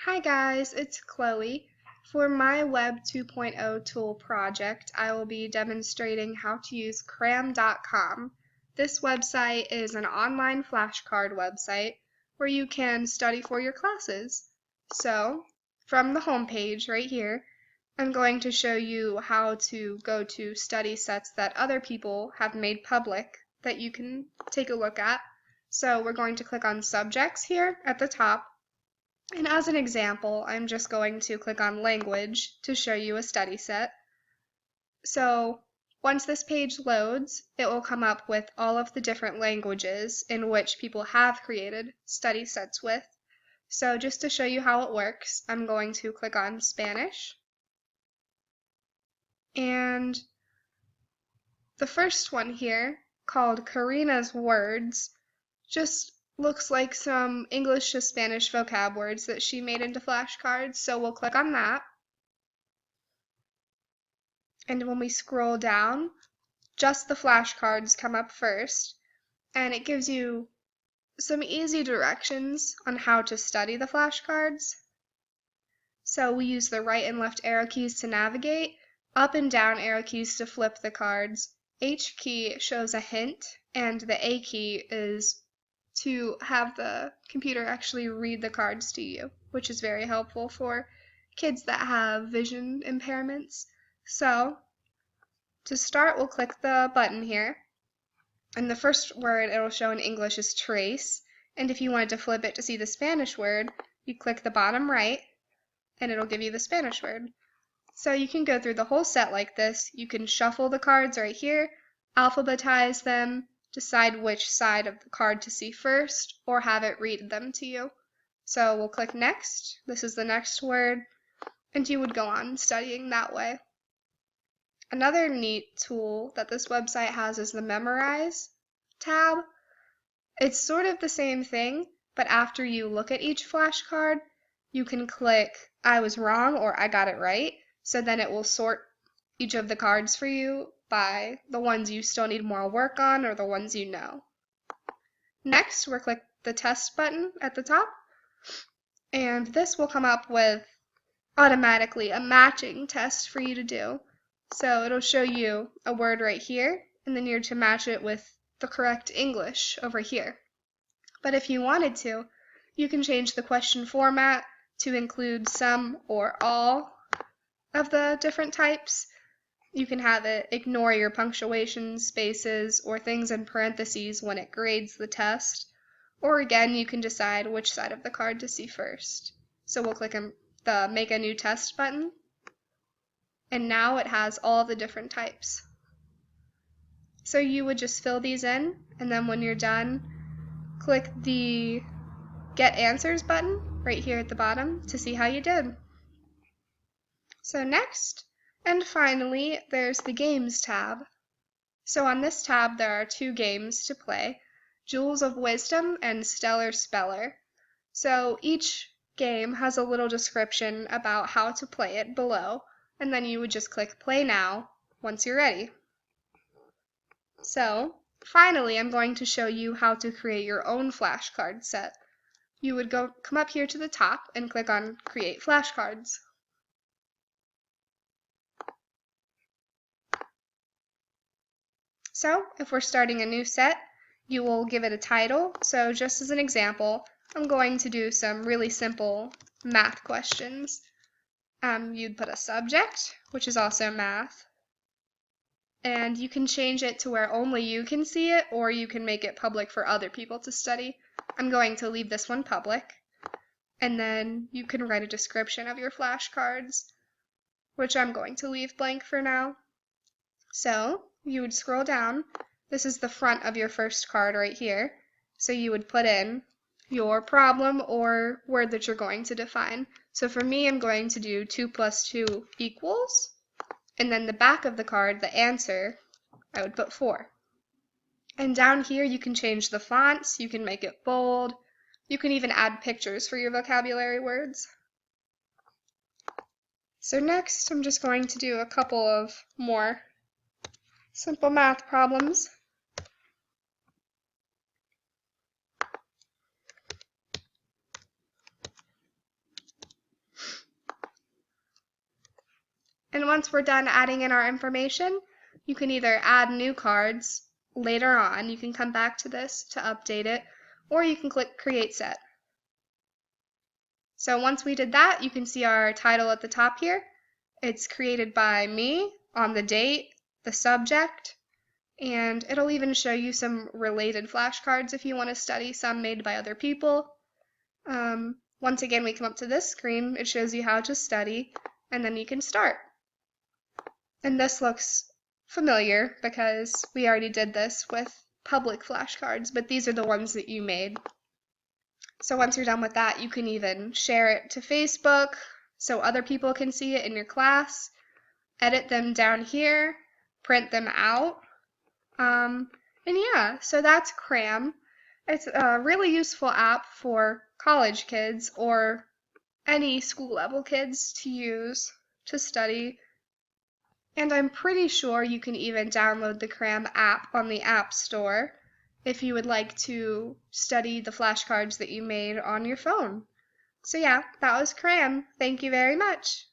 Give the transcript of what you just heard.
Hi guys, it's Chloe. For my Web 2.0 tool project, I will be demonstrating how to use Cram.com. This website is an online flashcard website where you can study for your classes. So, from the home page right here, I'm going to show you how to go to study sets that other people have made public that you can take a look at. So we're going to click on Subjects here at the top. And as an example, I'm just going to click on Language to show you a study set. So once this page loads, it will come up with all of the different languages in which people have created study sets with. So just to show you how it works, I'm going to click on Spanish. And the first one here, called Karina's Words, just looks like some English to Spanish vocab words that she made into flashcards, so we'll click on that. And when we scroll down, just the flashcards come up first, and it gives you some easy directions on how to study the flashcards. So we use the right and left arrow keys to navigate, up and down arrow keys to flip the cards. H key shows a hint, and the A key is to have the computer actually read the cards to you, which is very helpful for kids that have vision impairments. So, to start, we'll click the button here, and the first word it'll show in English is trace, and if you wanted to flip it to see the Spanish word, you click the bottom right, and it'll give you the Spanish word. So you can go through the whole set like this. You can shuffle the cards right here, alphabetize them, decide which side of the card to see first, or have it read them to you. So we'll click next. This is the next word, and you would go on studying that way. Another neat tool that this website has is the Memorize tab. It's sort of the same thing, but after you look at each flashcard, you can click I was wrong or I got it right. So then it will sort each of the cards for you by the ones you still need more work on or the ones you know. Next, we'll click the test button at the top, and this will come up with automatically a matching test for you to do. So it'll show you a word right here, and then you're to match it with the correct English over here. But if you wanted to, you can change the question format to include some or all of the different types. You can have it ignore your punctuation, spaces, or things in parentheses when it grades the test. Or again, you can decide which side of the card to see first. So we'll click on the Make a New Test button. And now it has all the different types. So you would just fill these in, and then when you're done, click the Get Answers button right here at the bottom to see how you did. So next, and finally, there's the Games tab. So on this tab, there are two games to play, Jewels of Wisdom and Stellar Speller. So each game has a little description about how to play it below, and then you would just click Play Now once you're ready. So, finally, I'm going to show you how to create your own flashcard set. You would come up here to the top and click on Create Flashcards. So, if we're starting a new set, you will give it a title. So, just as an example, I'm going to do some really simple math questions. You'd put a subject, which is also math, and you can change it to where only you can see it, or you can make it public for other people to study. I'm going to leave this one public, and then you can write a description of your flashcards, which I'm going to leave blank for now. So you would scroll down. This is the front of your first card right here. So you would put in your problem or word that you're going to define. So for me, I'm going to do 2 + 2 equals. And then the back of the card, the answer, I would put 4. And down here you can change the fonts, you can make it bold, you can even add pictures for your vocabulary words. So next I'm just going to do a couple of more simple math problems. then once we're done adding in our information, you can either add new cards later on, you can come back to this to update it, or you can click Create Set. So once we did that, you can see our title at the top here. It's created by me on the date, the subject, and it'll even show you some related flashcards if you want to study some made by other people. Once again, we come up to this screen, it shows you how to study, and then you can start. And this looks familiar because we already did this with public flashcards, but these are the ones that you made. So once you're done with that, you can even share it to Facebook so other people can see it in your class, edit them down here, print them out. And yeah, so that's Cram. It's a really useful app for college kids or any school level kids to use to study. And I'm pretty sure you can even download the Cram app on the App Store if you would like to study the flashcards that you made on your phone. So yeah, that was Cram. Thank you very much.